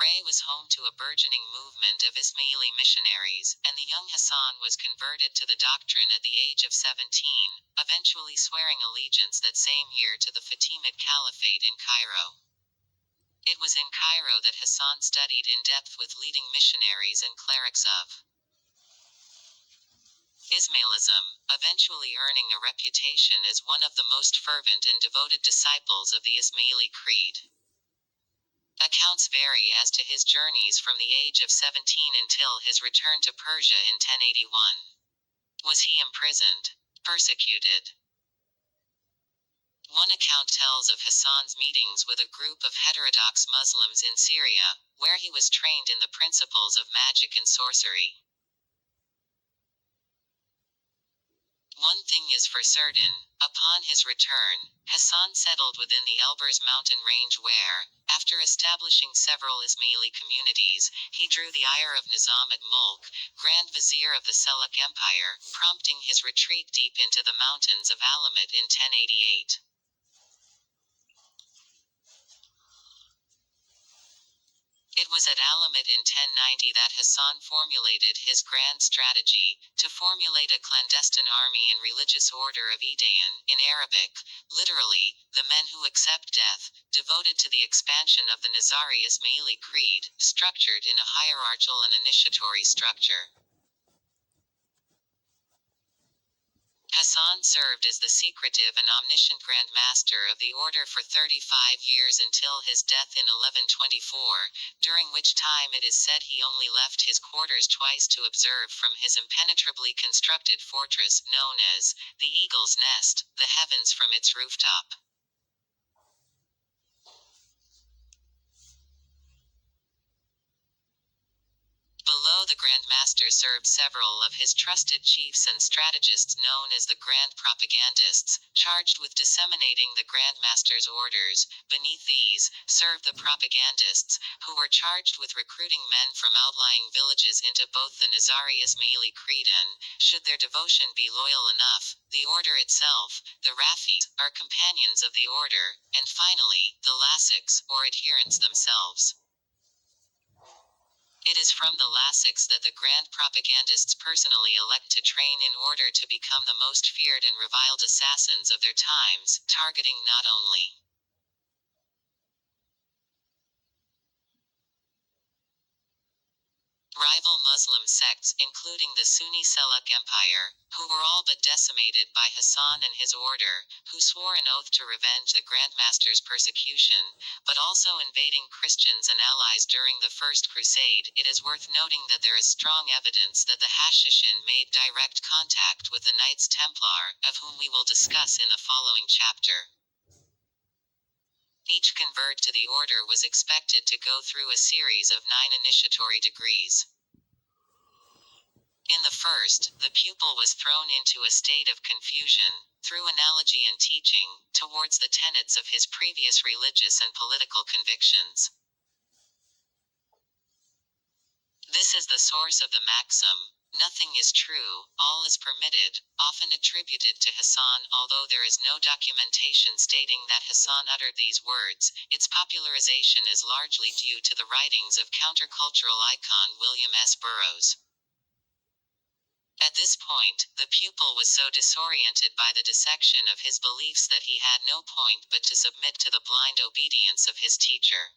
Ray was home to a burgeoning movement of Ismaili missionaries, and the young Hassan was converted to the doctrine at the age of 17, eventually swearing allegiance that same year to the Fatimid Caliphate in Cairo. It was in Cairo that Hassan studied in depth with leading missionaries and clerics of Ismailism, eventually earning a reputation as one of the most fervent and devoted disciples of the Ismaili creed. Accounts vary as to his journeys from the age of 17 until his return to Persia in 1081. Was he imprisoned? Persecuted? One account tells of Hassan's meetings with a group of heterodox Muslims in Syria, where he was trained in the principles of magic and sorcery. One thing is for certain, upon his return, Hassan settled within the Elburz mountain range where, after establishing several Ismaili communities, he drew the ire of Nizam al-Mulk, Grand Vizier of the Seljuk Empire, prompting his retreat deep into the mountains of Alamut in 1088. It was at Alamut in 1090 that Hassan formulated his grand strategy, to formulate a clandestine army and religious order of Idayan, in Arabic, literally, the men who accept death, devoted to the expansion of the Nizari Ismaili creed, structured in a hierarchical and initiatory structure. Hassan served as the secretive and omniscient Grand Master of the order for 35 years until his death in 1124, during which time it is said he only left his quarters twice to observe from his impenetrably constructed fortress known as the Eagle's Nest, the heavens from its rooftop. Below the Grand Master served several of his trusted chiefs and strategists known as the Grand Propagandists, charged with disseminating the Grand Master's orders. Beneath these, served the propagandists, who were charged with recruiting men from outlying villages into both the Nizari Ismaili creed and, should their devotion be loyal enough, the order itself. The Rafis are companions of the order, and finally, the Lasics, or adherents themselves. It is from the Lasics that the Grand Propagandists personally elect to train in order to become the most feared and reviled assassins of their times, targeting not only rival Muslim sects, including the Sunni Seljuk Empire, who were all but decimated by Hassan and his order, who swore an oath to revenge the Grand Master's persecution, but also invading Christians and allies during the First Crusade. It is worth noting that there is strong evidence that the Hashishin made direct contact with the Knights Templar, of whom we will discuss in the following chapter. Each convert to the order was expected to go through a series of 9 initiatory degrees. In the first, the pupil was thrown into a state of confusion, through analogy and teaching, towards the tenets of his previous religious and political convictions. This is the source of the maxim, "Nothing is true, all is permitted," often attributed to Hassan. Although there is no documentation stating that Hassan uttered these words, its popularization is largely due to the writings of countercultural icon William S. Burroughs. At this point, the pupil was so disoriented by the dissection of his beliefs that he had no point but to submit to the blind obedience of his teacher.